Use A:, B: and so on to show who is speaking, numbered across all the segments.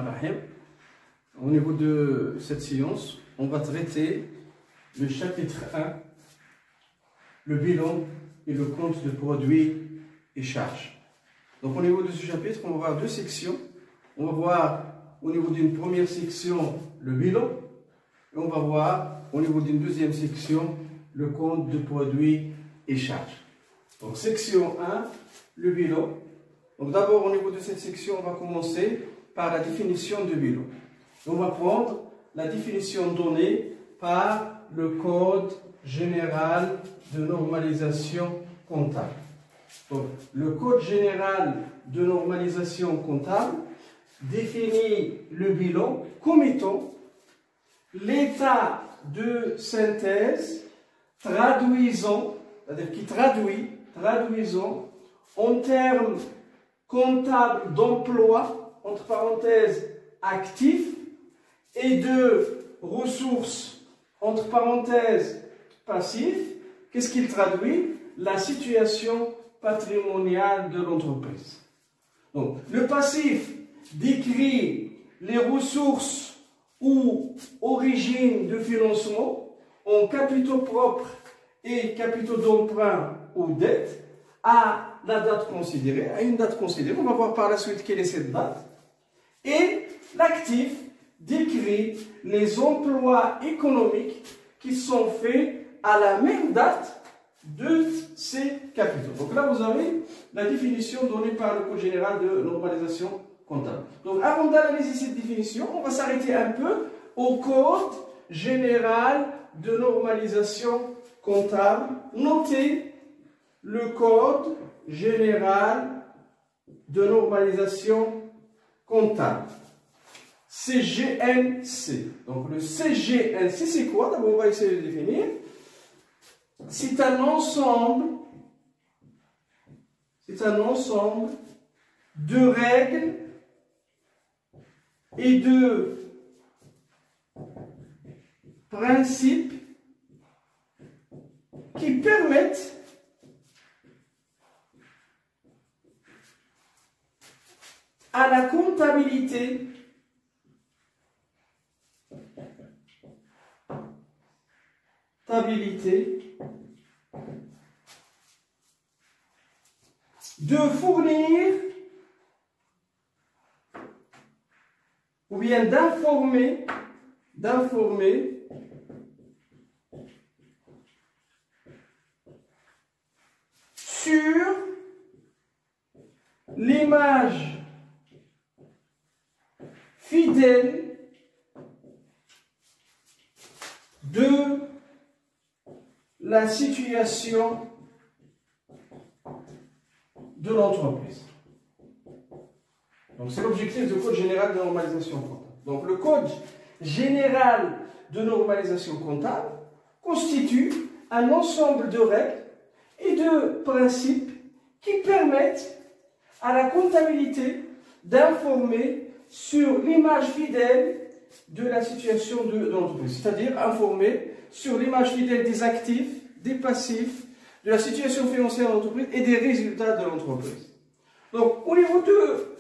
A: Rahim. Au niveau de cette séance, on va traiter le chapitre 1, le bilan et le compte de produits et charges. Donc au niveau de ce chapitre, on va voir deux sections. On va voir au niveau d'une première section le bilan et on va voir au niveau d'une deuxième section le compte de produits et charges. Donc section 1, le bilan. Donc d'abord au niveau de cette section, on va commencer par la définition de bilan. On va prendre la définition donnée par le Code général de normalisation comptable. Donc, le Code général de normalisation comptable définit le bilan comme étant l'état de synthèse traduisant, c'est-à-dire qui traduisant en termes comptables d'emploi, entre parenthèses, actifs, et de ressources, entre parenthèses, passifs. Qu'est-ce qu'il traduit? La situation patrimoniale de l'entreprise. Donc, le passif décrit les ressources ou origines de financement en capitaux propres et capitaux d'emprunt ou dette à la date considérée, à une date considérée. On va voir par la suite quelle est cette date. Et l'actif décrit les emplois économiques qui sont faits à la même date de ces capitaux. Donc là, vous avez la définition donnée par le Code général de normalisation comptable. Donc avant d'analyser cette définition, on va s'arrêter un peu au Code général de normalisation comptable. Notez le Code général de normalisation comptable. CGNC. Donc le CGNC, c'est quoi? D'abord, on va essayer de définir. C'est un ensemble de règles et de principes qui permettent à la comptabilité de fournir ou bien d'informer sur l'image fidèle de la situation de l'entreprise. Donc c'est l'objectif du Code général de normalisation comptable. Donc le Code général de normalisation comptable constitue un ensemble de règles et de principes qui permettent à la comptabilité d'informer sur l'image fidèle de la situation de l'entreprise, c'est-à-dire informer sur l'image fidèle des actifs, des passifs, de la situation financière de l'entreprise et des résultats de l'entreprise. Donc, au niveau de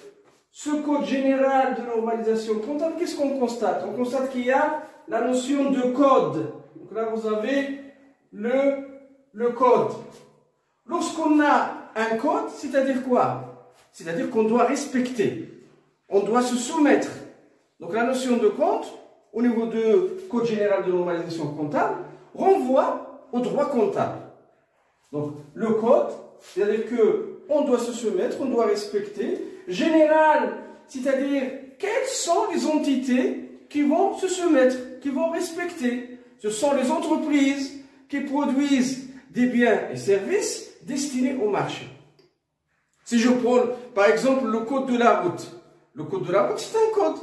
A: ce Code général de normalisation comptable, qu'est-ce qu'on constate? On constate qu'il y a la notion de code. Donc là, vous avez le code. Lorsqu'on a un code, c'est-à-dire quoi? C'est-à-dire qu'on doit respecter, on doit se soumettre. Donc la notion de code, au niveau du Code général de normalisation comptable, renvoie au droit comptable. Donc le code, c'est-à-dire qu'on doit se soumettre, on doit respecter. Général, c'est-à-dire quelles sont les entités qui vont se soumettre, qui vont respecter. Ce sont les entreprises qui produisent des biens et services destinés au marché. Si je prends par exemple le code de la route, le code de la route c'est un code.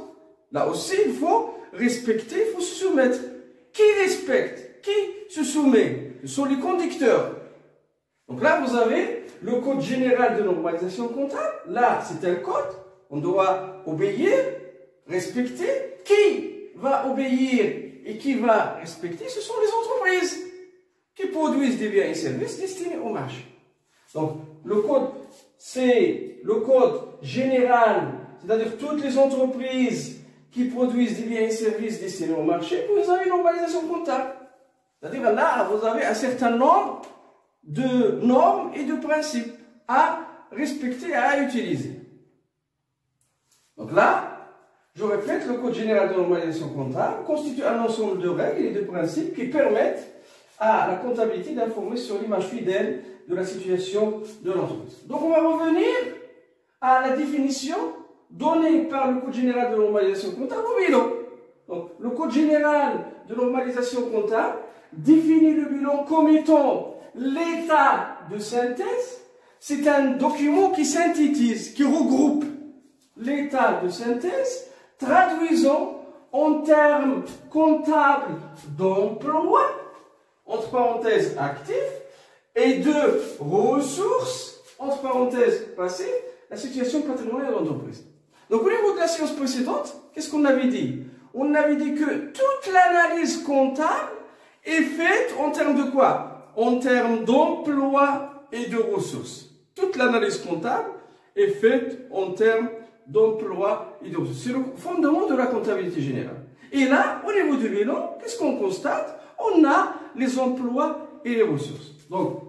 A: Là aussi il faut respecter, il faut se soumettre. Qui respecte? Qui se soumet? Ce sont les conducteurs. Donc là vous avez le Code général de normalisation comptable. Là c'est un code, on doit obéir, respecter. Qui va obéir et qui va respecter? Ce sont les entreprises qui produisent des biens et services destinés au marché. Donc le code, c'est le code général, c'est-à-dire toutes les entreprises qui produisent des biens et services destinés au marché, vous avez une normalisation comptable. C'est-à-dire là, vous avez un certain nombre de normes et de principes à respecter, à utiliser. Donc là, je répète, le Code général de normalisation comptable constitue un ensemble de règles et de principes qui permettent à la comptabilité d'informer sur l'image fidèle de la situation de l'entreprise. Donc on va revenir à la définition donnée par le Code général de normalisation comptable au bilan. Donc le Code général de normalisation comptable définit le bilan comme étant l'état de synthèse. C'est un document qui synthétise, qui regroupe l'état de synthèse, traduisant en termes comptables d'emploi, entre parenthèses actifs, et de ressources, entre parenthèses passives, la situation patrimoniale de l'entreprise. Donc au niveau de la séance précédente, qu'est-ce qu'on avait dit? On avait dit que toute l'analyse comptable est faite en termes de quoi? En termes d'emploi et de ressources. Toute l'analyse comptable est faite en termes d'emploi et de ressources. C'est le fondement de la comptabilité générale. Et là, au niveau du bilan, qu'est-ce qu'on constate? On a les emplois et les ressources. Donc,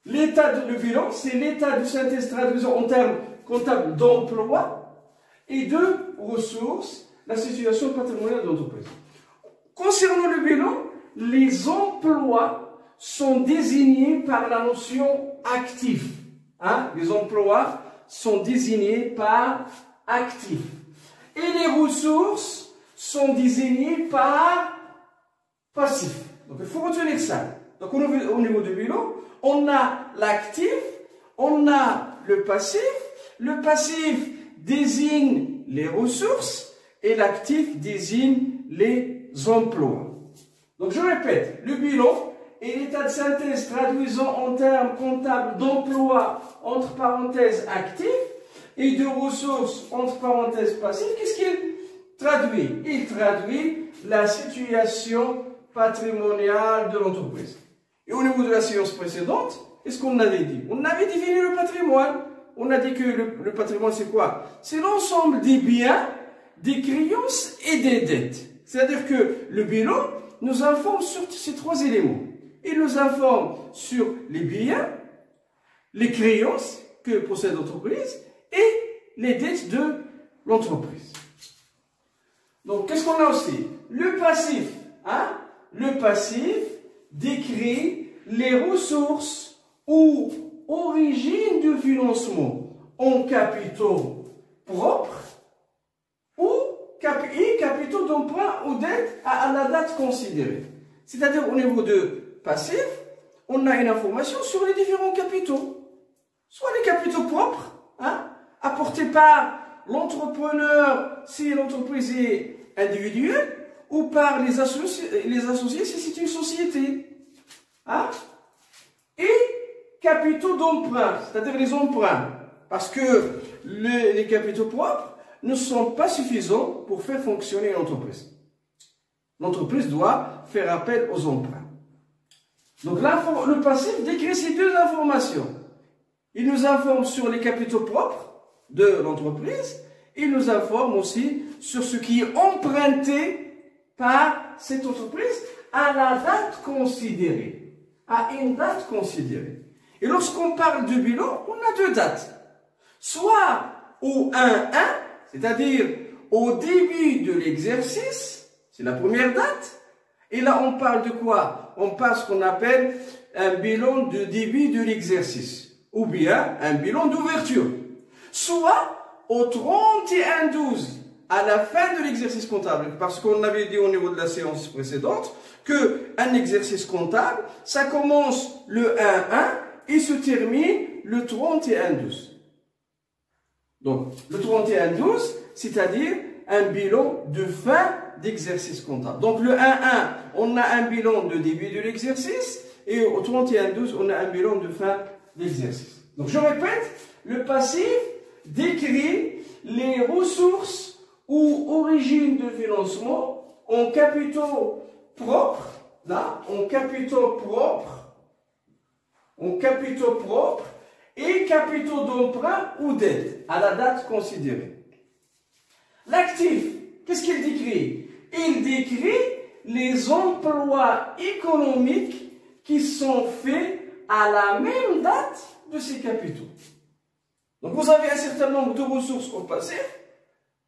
A: l'état de bilan, c'est l'état de synthèse traduisant en termes comptables d'emploi et de ressources, la situation patrimoniale de l'entreprise. Concernant le bilan, les emplois sont désignés par la notion actif. Hein? Les emplois sont désignés par actif. Et les ressources sont désignées par passif. Donc il faut retenir ça. Donc au niveau du bilan, on a l'actif, on a le passif. Le passif désigne les ressources et l'actif désigne les emplois. Donc je répète, le bilan est l'état de synthèse traduisant en termes comptables d'emploi entre parenthèses actifs et de ressources entre parenthèses passives. Qu'est-ce qu'il traduit? Il traduit la situation patrimoniale de l'entreprise. Et au niveau de la séance précédente, qu'est-ce qu'on avait dit? On avait défini le patrimoine. On a dit que le patrimoine, c'est quoi? C'est l'ensemble des biens, des créances et des dettes. C'est-à-dire que le bilan nous informe sur ces trois éléments. Il nous informe sur les biens, les créances que possède l'entreprise et les dettes de l'entreprise. Donc, qu'est-ce qu'on a aussi? Le passif. Hein? Le passif décrit les ressources ou origines de financement en capitaux propres ou capitaux d'emprunt ou dettes à la date considérée. C'est-à-dire au niveau de passif, on a une information sur les différents capitaux. Soit les capitaux propres, hein, apportés par l'entrepreneur si l'entreprise est individuelle, ou par les associés si c'est une société. Hein? Et capitaux d'emprunt, c'est-à-dire les emprunts. Parce que les capitaux propres ne sont pas suffisants pour faire fonctionner l'entreprise. L'entreprise doit faire appel aux emprunts. Donc le passif décrit ces deux informations. Il nous informe sur les capitaux propres de l'entreprise. Il nous informe aussi sur ce qui est emprunté par cette entreprise à la date considérée. À une date considérée. Et lorsqu'on parle du bilan, on a deux dates. Soit au 1-1, c'est-à-dire au début de l'exercice, c'est la première date. Et là, on parle de quoi? On parle de ce qu'on appelle un bilan de début de l'exercice. Ou bien un bilan d'ouverture. Soit au 31-12, à la fin de l'exercice comptable. Parce qu'on avait dit au niveau de la séance précédente qu'un exercice comptable, ça commence le 1-1 et se termine le 31-12. Donc, le 31-12, c'est-à-dire un bilan de fin d'exercice comptable. Donc, le 1-1, on a un bilan de début de l'exercice et au 31-12, on a un bilan de fin d'exercice. Donc, je répète, le passif décrit les ressources ou origines de financement en capitaux propres, là, en capitaux propres et capitaux d'emprunt ou d'aide à la date considérée. l'actif, qu'est-ce qu'il décrit? Il décrit les emplois économiques qui sont faits à la même date de ces capitaux. Donc vous avez un certain nombre de ressources au passif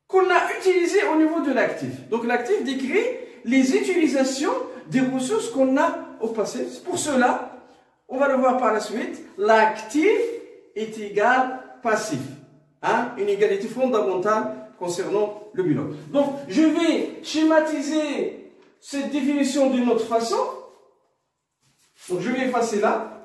A: qu'on a utilisées au niveau de l'actif. Donc l'actif décrit les utilisations des ressources qu'on a au passif. Pour cela, on va le voir par la suite, l'actif est égal passif. Hein? Une égalité fondamentale concernant le bilan. Donc je vais schématiser cette définition d'une autre façon. Donc je vais effacer là.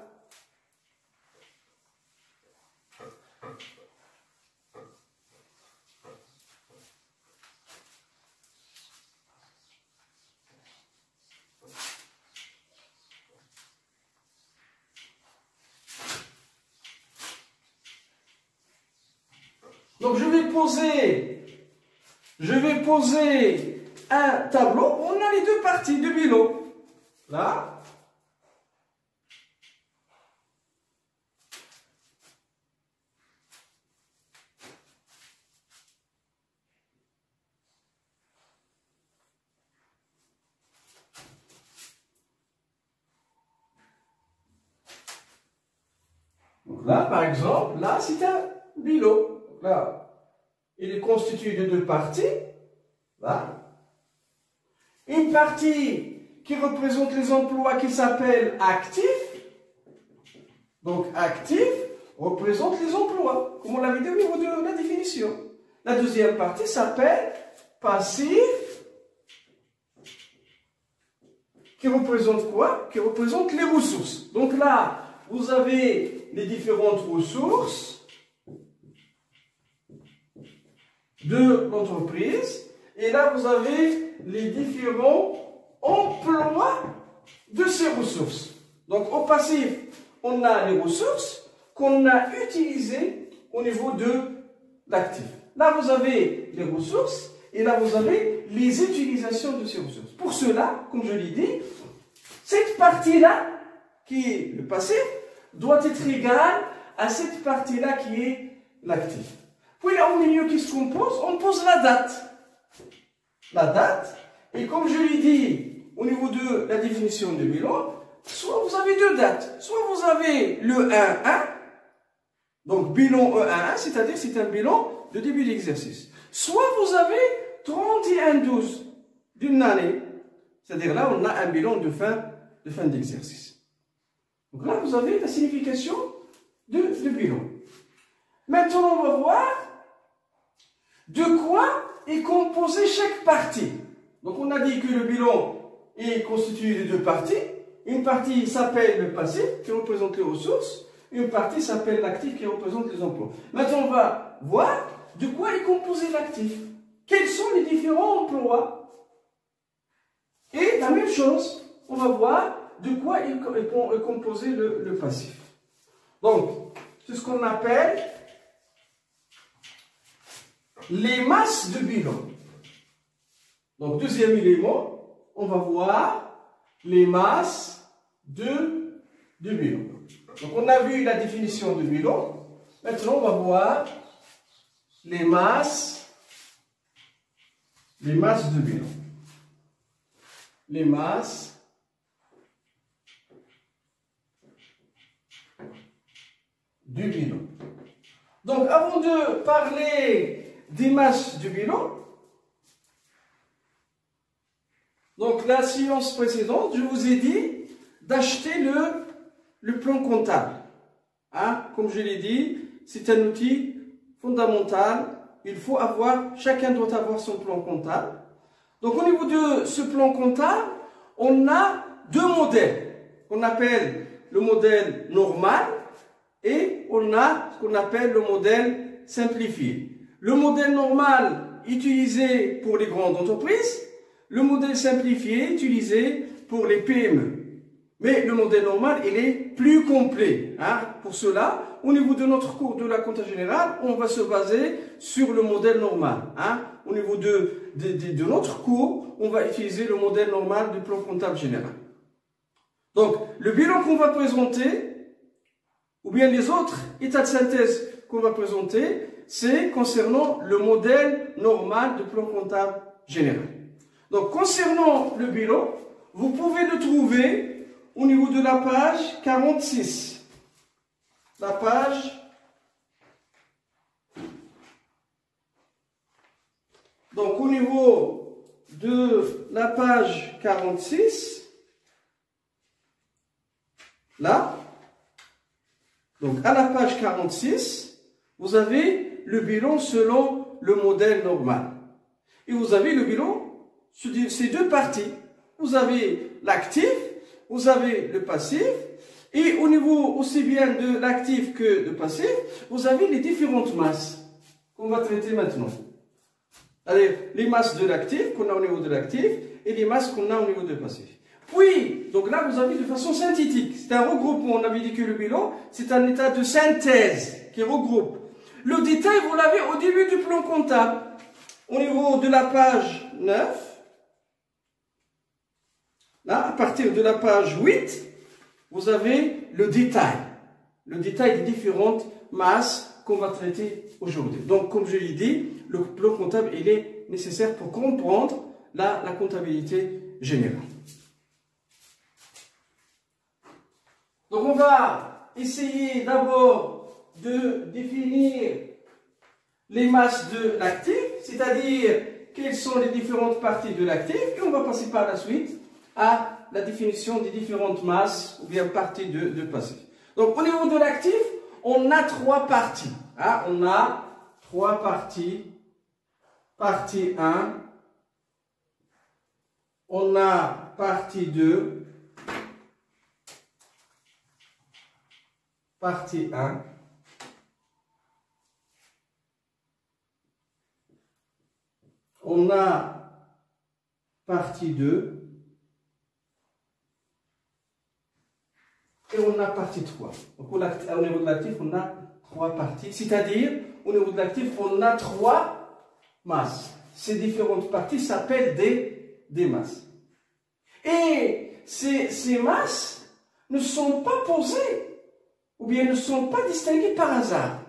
A: Donc je vais poser un tableau où on a les deux parties de bilan. Là. Donc là, par exemple, là c'est un bilan. Là, il est constitué de deux parties. Là. Une partie qui représente les emplois qui s'appellent actifs. Donc, actif représente les emplois, comme on l'avait dit au niveau de la définition. La deuxième partie s'appelle passif, qui représente quoi? Qui représente les ressources. Donc là, vous avez les différentes ressources de l'entreprise. Et là, vous avez les différents emplois de ces ressources. Donc, au passif, on a les ressources qu'on a utilisées au niveau de l'actif. Là, vous avez les ressources et là, vous avez les utilisations de ces ressources. Pour cela, comme je l'ai dit, cette partie-là, qui est le passif, doit être égale à cette partie-là qui est l'actif. Puis là, au milieu, qu'est-ce qu'on pose? On pose la date. La date, et comme je l'ai dit au niveau de la définition de bilan, soit vous avez deux dates. Soit vous avez le 1-1, donc bilan E1-1, c'est-à-dire c'est un bilan de début d'exercice. Soit vous avez 31-12 d'une année, c'est-à-dire là, on a un bilan de fin d'exercice. Donc là, vous avez la signification de bilan. Maintenant, on va voir de quoi est composée chaque partie. Donc on a dit que le bilan est constitué de deux parties. Une partie s'appelle le passif, qui représente les ressources. Une partie s'appelle l'actif, qui représente les emplois. Maintenant on va voir de quoi est composé l'actif. Quels sont les différents emplois. Et la même chose, on va voir de quoi est composé le passif. Donc, c'est ce qu'on appelle les masses de bilan. Donc, deuxième élément, on va voir les masses de bilan. Donc, on a vu la définition de bilan. Maintenant, on va voir les masses de bilan. Les masses du bilan. Donc, avant de parler des masses du bilan, donc la séance précédente, je vous ai dit d'acheter le plan comptable. Hein? Comme je l'ai dit, c'est un outil fondamental. Chacun doit avoir son plan comptable. Donc au niveau de ce plan comptable, on a deux modèles qu'on appelle le modèle normal et on a ce qu'on appelle le modèle simplifié. Le modèle normal utilisé pour les grandes entreprises, le modèle simplifié utilisé pour les PME. Mais le modèle normal, il est plus complet. Hein. Pour cela, au niveau de notre cours de la comptabilité générale, on va se baser sur le modèle normal. Hein. Au niveau de notre cours, on va utiliser le modèle normal du plan comptable général. Donc, le bilan qu'on va présenter, ou bien les autres états de synthèse qu'on va présenter, c'est concernant le modèle normal de plan comptable général. Donc, concernant le bilan, vous pouvez le trouver au niveau de la page 46. La page. Donc, au niveau de la page 46, là, donc à la page 46, vous avez le bilan selon le modèle normal. Et vous avez le bilan sur ces deux parties. Vous avez l'actif, vous avez le passif, et au niveau aussi bien de l'actif que de passif, vous avez les différentes masses qu'on va traiter maintenant. Allez, les masses de l'actif qu'on a au niveau de l'actif et les masses qu'on a au niveau de passif. Puis, donc là, vous avez de façon synthétique. C'est un regroupement. On avait dit que le bilan, c'est un état de synthèse qui regroupe. Le détail, vous l'avez au début du plan comptable. Au niveau de la page 9, là, à partir de la page 8, vous avez le détail. Le détail des différentes masses qu'on va traiter aujourd'hui. Donc, comme je l'ai dit, le plan comptable, il est nécessaire pour comprendre la comptabilité générale. Donc, on va essayer d'abord de définir les masses de l'actif, c'est-à-dire quelles sont les différentes parties de l'actif, et on va passer par la suite à la définition des différentes masses ou bien parties de passif. Donc, au niveau de l'actif, on a trois parties. Hein? On a trois parties. Partie 1, on a partie 2, partie 1, on a partie 2, et on a partie 3. Donc au niveau de l'actif, on a trois parties, c'est-à-dire au niveau de l'actif, on a trois masses. Ces différentes parties s'appellent des masses. Et ces masses ne sont pas posées ou bien ne sont pas distinguées par hasard.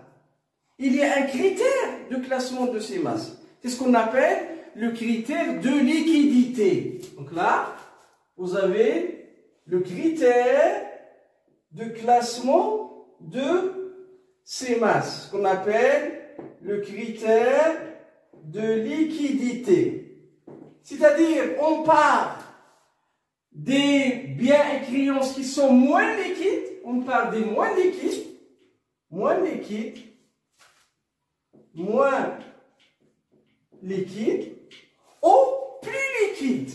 A: Il y a un critère de classement de ces masses. C'est ce qu'on appelle le critère de liquidité. Donc là, vous avez le critère de classement de ces masses, qu'on appelle le critère de liquidité. C'est-à-dire, on part des biens et créances qui sont moins liquides, on part des moins liquides, moins liquides, au plus liquide,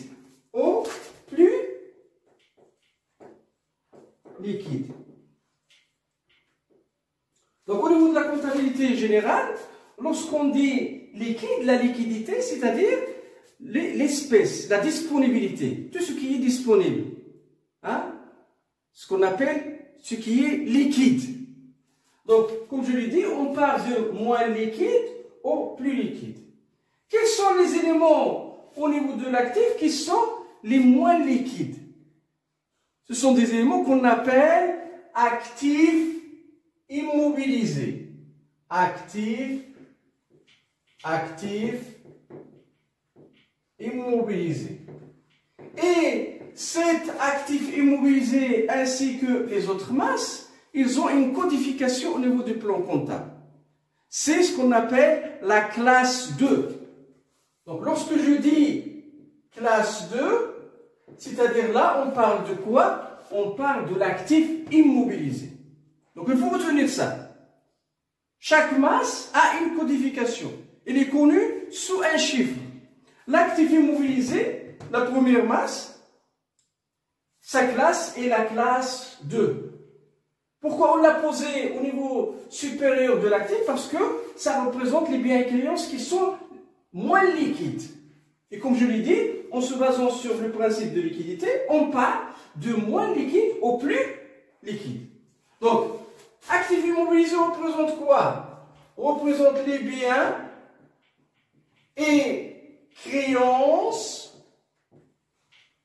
A: Donc, au niveau de la comptabilité générale, lorsqu'on dit liquide, la liquidité, c'est-à-dire l'espèce, la disponibilité, tout ce qui est disponible. Hein? Ce qu'on appelle ce qui est liquide. Donc, comme je l'ai dit, on part de moins liquide au plus liquide. Quels sont les éléments au niveau de l'actif qui sont les moins liquides? Ce sont des éléments qu'on appelle actifs immobilisés. Actifs immobilisés. Et cet actif immobilisé ainsi que les autres masses, ils ont une codification au niveau du plan comptable. C'est ce qu'on appelle la classe 2. Donc lorsque je dis classe 2, c'est-à-dire là, on parle de quoi? On parle de l'actif immobilisé. Donc il faut retenir ça. Chaque masse a une codification. Elle est connue sous un chiffre. L'actif immobilisé, la première masse, sa classe est la classe 2. Pourquoi on l'a posé au niveau supérieur de l'actif? Parce que ça représente les biens et créances qui sont moins liquides. Et comme je l'ai dit, en se basant sur le principe de liquidité, on part de moins liquide au plus liquide. Donc, actif immobilisé représente quoi? Représente les biens et créances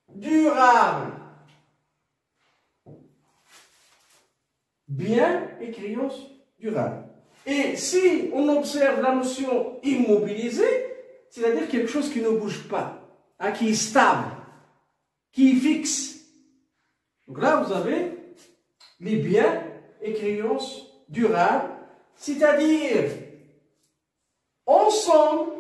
A: durables. Biens et créances durables. Et si on observe la notion immobilisée, c'est-à-dire quelque chose qui ne bouge pas, hein, qui est stable, qui est fixe. Donc là, vous avez les biens et créances durables, c'est-à-dire ensemble,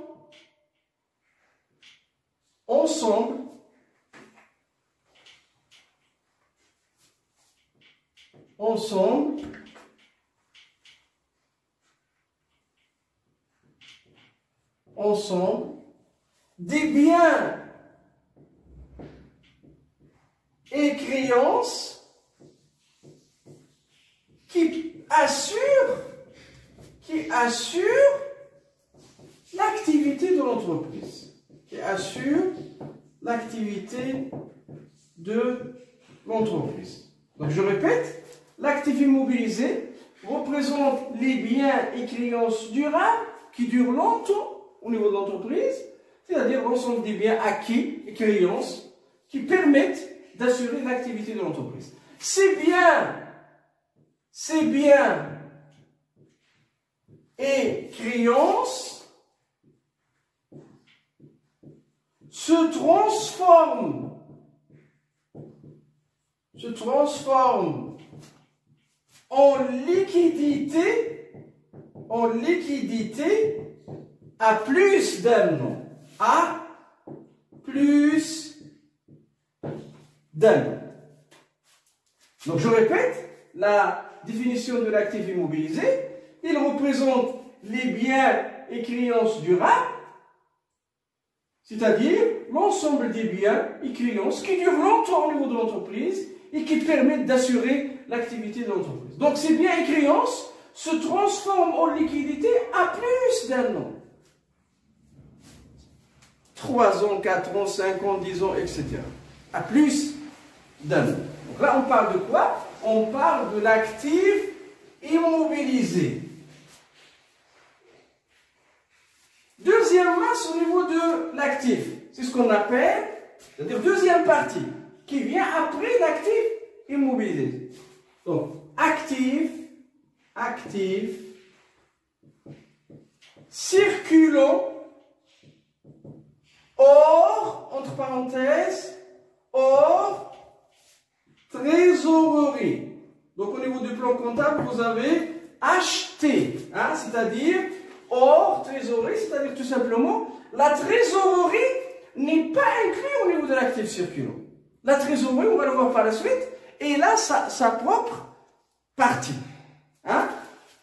A: des biens et créances qui assurent l'activité de l'entreprise. Qui assure l'activité de l'entreprise. Donc je répète, l'actif immobilisé représente les biens et créances durables qui durent longtemps au niveau de l'entreprise, c'est-à-dire l'ensemble des biens acquis et créances qui permettent d'assurer l'activité de l'entreprise. Ces biens et créances se transforment en liquidité à plus d'un an. Donc je répète, la définition de l'actif immobilisé, il représente les biens et créances durables, c'est-à-dire l'ensemble des biens et créances qui durent longtemps au niveau de l'entreprise et qui permettent d'assurer l'activité de l'entreprise. Donc ces biens et créances se transforment en liquidité à plus d'un an. 3 ans, 4 ans, 5 ans, 10 ans, etc. À plus d'un an. Donc là, on parle de quoi? On parle de l'actif immobilisé. Deuxième masse au niveau de l'actif. C'est ce qu'on appelle, c'est-à-dire deuxième partie, qui vient après l'actif immobilisé. Donc, actif, circulant, hors, entre parenthèses, hors trésorerie. Donc, au niveau du plan comptable, vous avez acheté, hein, c'est-à-dire hors trésorerie, c'est-à-dire tout simplement, la trésorerie n'est pas inclue au niveau de l'actif circulant. La trésorerie, on va le voir par la suite, et là, sa propre partie. Hein?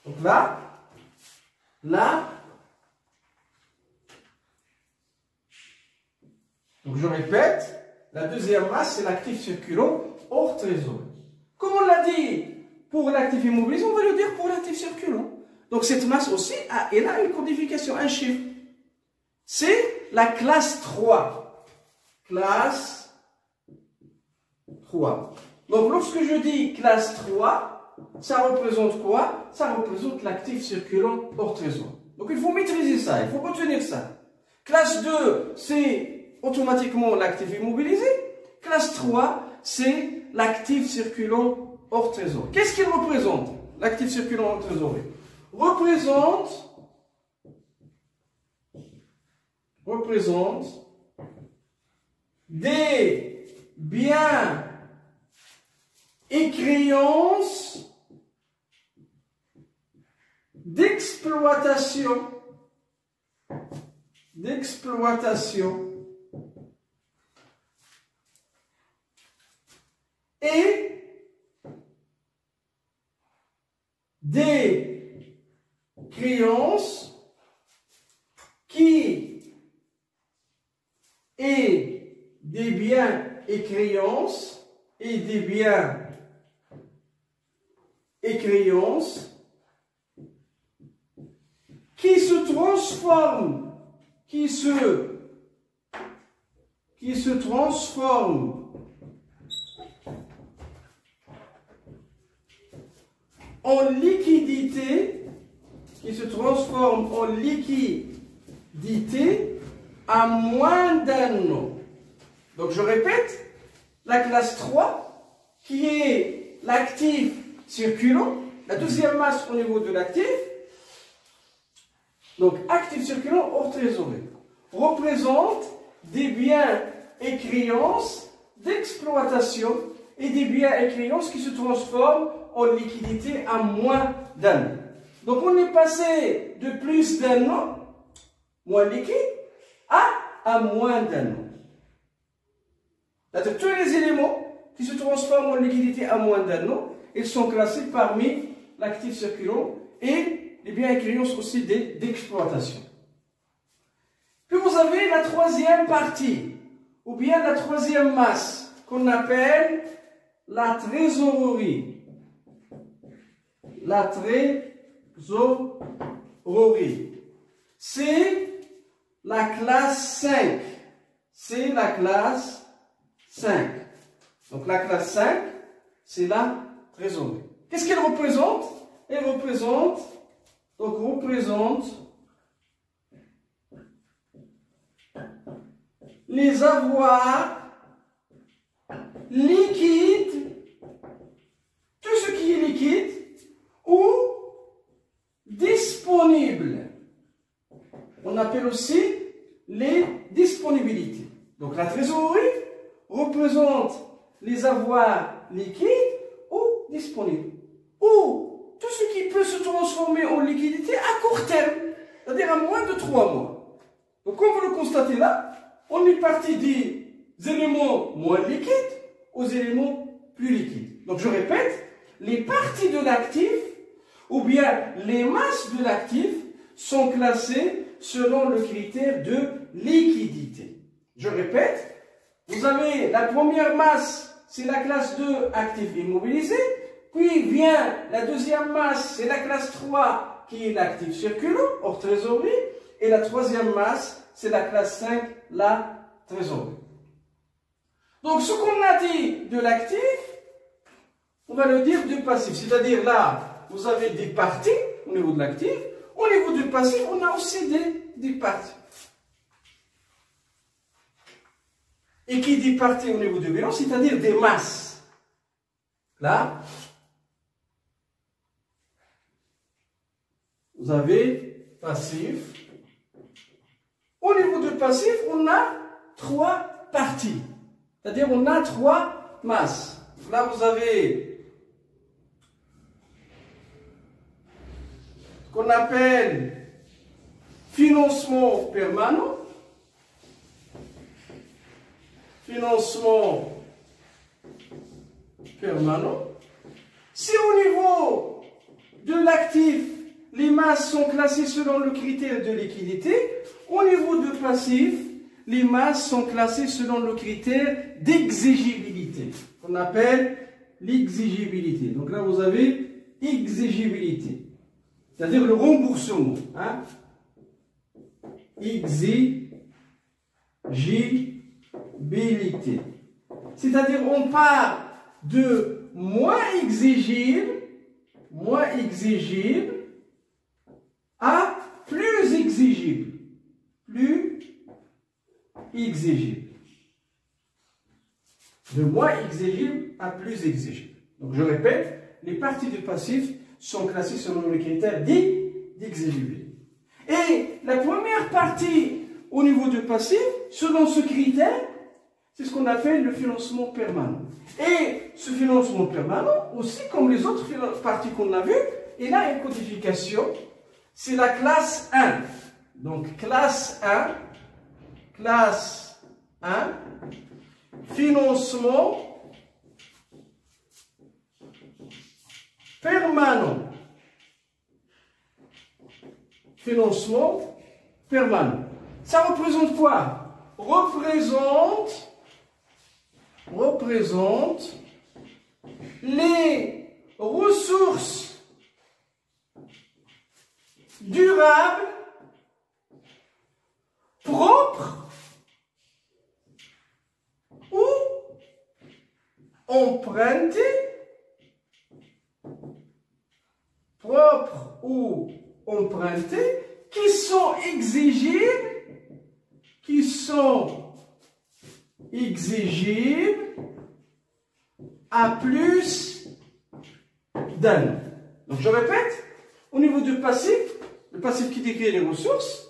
A: Donc là, donc je répète, la deuxième masse, c'est l'actif circulant hors trésorerie. Comme on l'a dit pour l'actif immobilisé, on va le dire pour l'actif circulant. Donc cette masse aussi, elle a une codification, un chiffre. C'est la classe 3. Classe 3. Donc lorsque je dis classe 3, ça représente quoi? Ça représente l'actif circulant hors trésor. Donc il faut maîtriser ça, il faut retenir ça. Classe 2, c'est automatiquement l'actif immobilisé. Classe 3, c'est l'actif circulant hors trésor. Qu'est-ce qu'il représente, l'actif circulant hors trésor? Représente des biens et créances d'exploitation et des créances qui et des biens et créances qui se transforment en liquidité, à moins d'un an. Donc je répète, la classe 3, qui est l'actif circulant, la deuxième masse au niveau de l'actif, Donc, actifs circulants hors trésorerie représentent des biens et créances d'exploitation et des biens et créances qui se transforment en liquidité à moins d'un an. Donc, on est passé de plus d'un an, moins liquide, à moins d'un an. C'est-à-dire tous les éléments qui se transforment en liquidité à moins d'un an, ils sont classés parmi l'actif circulant et les biens et créances aussi d'exploitation. Puis vous avez la troisième partie, ou bien la troisième masse, qu'on appelle la trésorerie. La trésorerie. C'est la classe 5. C'est la classe 5. Donc la classe 5, c'est la trésorerie. Qu'est-ce qu'elle représente? Elle représente les avoirs liquides, tout ce qui est liquide ou disponible. On appelle aussi les disponibilités. Donc la trésorerie représente les avoirs liquides ou disponibles. Ou tout ce qui peut se transformer en liquidité à court terme, c'est-à-dire à moins de 3 mois. Donc comme vous le constatez là, on est parti des éléments moins liquides aux éléments plus liquides. Donc je répète, les parties de l'actif ou bien les masses de l'actif sont classées selon le critère de liquidité. Je répète, vous avez la première masse, c'est la classe 2, actifs immobilisés. Puis vient la deuxième masse, c'est la classe 3, qui est l'actif circulant, hors trésorerie. Et la troisième masse, c'est la classe 5, la trésorerie. Donc, ce qu'on a dit de l'actif, on va le dire du passif. C'est-à-dire là, vous avez des parties au niveau de l'actif. Au niveau du passif, on a aussi des parties. Et qui dit parties au niveau du bilan, c'est-à-dire des masses. Là, vous avez passif. Au niveau du passif, on a 3 parties. C'est-à-dire, on a 3 masses. Là, vous avez ce qu'on appelle financement permanent. Financement permanent. Si au niveau de l'actif, les masses sont classées selon le critère de liquidité, au niveau du passif, les masses sont classées selon le critère d'exigibilité, qu'on appelle l'exigibilité. Donc là, vous avez exigibilité, c'est-à-dire le remboursement. Hein? Exigibilité. C'est-à-dire, on part de moins exigible à plus exigible. Plus exigible. De moins exigible à plus exigible. Donc je répète, les parties du passif sont classées selon le critère d'exigibilité. Et la première partie au niveau du passif, selon ce critère, c'est ce qu'on appelle le financement permanent. Et ce financement permanent, aussi comme les autres parties qu'on a vues, il a une codification. C'est la classe 1. Donc, classe 1, financement permanent. Financement permanent. Ça représente quoi? Représente les ressources durables, propres ou empruntées, qui sont exigibles à plus d'un an. Donc je répète, au niveau du passif, le passif qui décrit les ressources.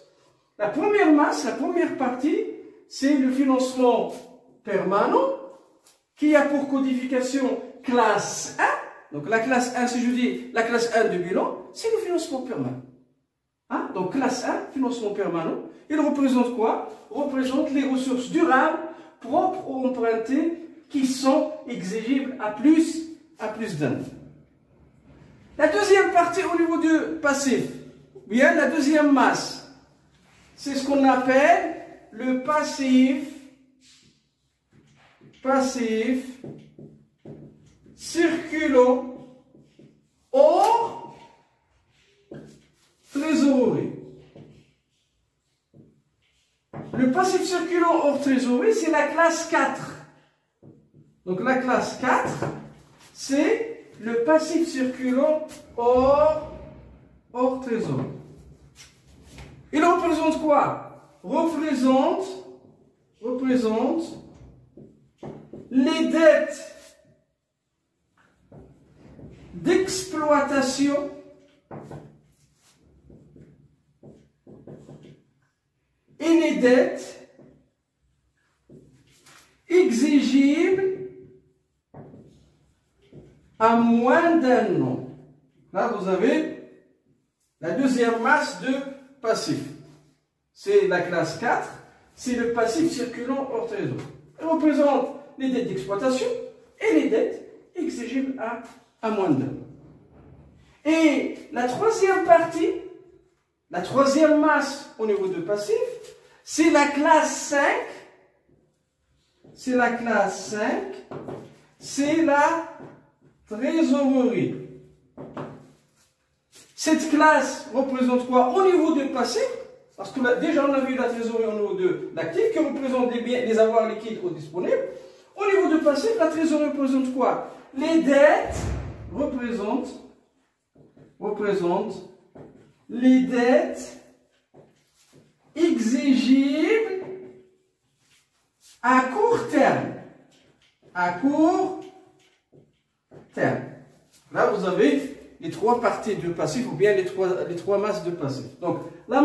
A: La première masse, la première partie, c'est le financement permanent qui a pour codification classe 1. Donc la classe 1, si je dis la classe 1 de bilan, c'est le financement permanent. Hein? Donc classe 1, financement permanent, il représente quoi? Représente les ressources durables propres ou empruntées qui sont exigibles à plus d'un an. La deuxième partie au niveau du passif, bien la deuxième masse, c'est ce qu'on appelle le passif circulant hors trésorerie. Le passif circulant hors trésorerie, c'est la classe 4. Donc la classe 4, c'est le passif circulant hors trésorerie. Il représente quoi? Représente les dettes d'exploitation et les dettes exigibles à moins d'un an. Là, vous avez la deuxième masse de passif. C'est la classe 4, c'est le passif circulant hors trésorerie. Il représente les dettes d'exploitation et les dettes exigibles à moins d'un an. Et la troisième partie, la troisième masse au niveau de passif, c'est la classe 5. C'est la classe 5, c'est la trésorerie. Cette classe représente quoi? Au niveau de passif, parce que là, déjà on a vu la trésorerie au niveau de l'actif qui représente les avoirs liquides ou disponibles. Au niveau de passif, la trésorerie représente quoi? Les dettes représentent les dettes exigibles à court terme. À court terme. Là, vous avez les trois parties de passif ou bien les trois masses de passif. Donc, la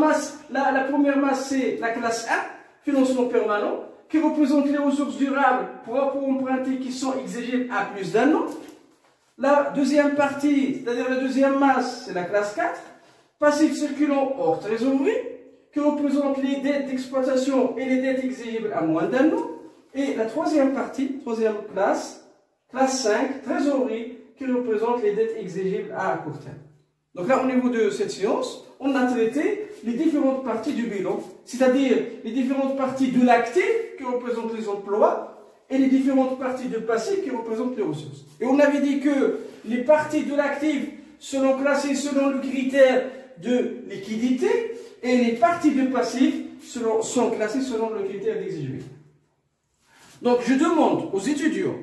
A: première masse, c'est la classe 1, financement permanent, qui représente les ressources durables propres ou empruntées qui sont exigibles à plus d'un an. La deuxième partie, c'est-à-dire la deuxième masse, c'est la classe 4, passif circulant hors trésorerie, qui représente les dettes d'exploitation et les dettes exigibles à moins d'un an. Et la troisième partie, troisième classe 5, trésorerie, qui représente les dettes exigibles à court terme. Donc là, au niveau de cette séance, on a traité les différentes parties du bilan, c'est-à-dire les différentes parties de l'actif qui représentent les emplois et les différentes parties de passif qui représentent les ressources. Et on avait dit que les parties de l'actif seront classées selon le critère de liquidité et les parties de passif sont classées selon le critère d'exigibilité. Donc je demande aux étudiants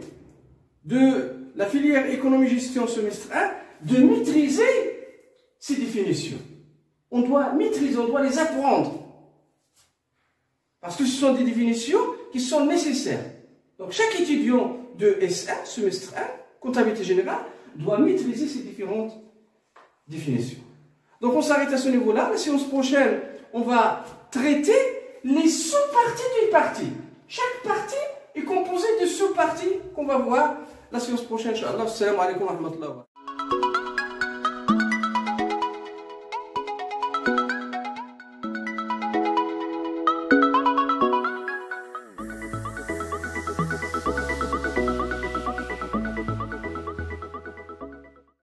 A: de la filière économie-gestion semestre 1 de maîtriser ces définitions. On doit maîtriser, on doit les apprendre. Parce que ce sont des définitions qui sont nécessaires. Donc chaque étudiant de S1, semestre 1, comptabilité générale, doit maîtriser ces différentes définitions. Donc on s'arrête à ce niveau-là. La séance prochaine, on va traiter les sous-parties d'une partie. Chaque partie est composée de sous-parties qu'on va voir la séance prochaine. Inch'Allah. Assalamu alaikum wa rahmatullah.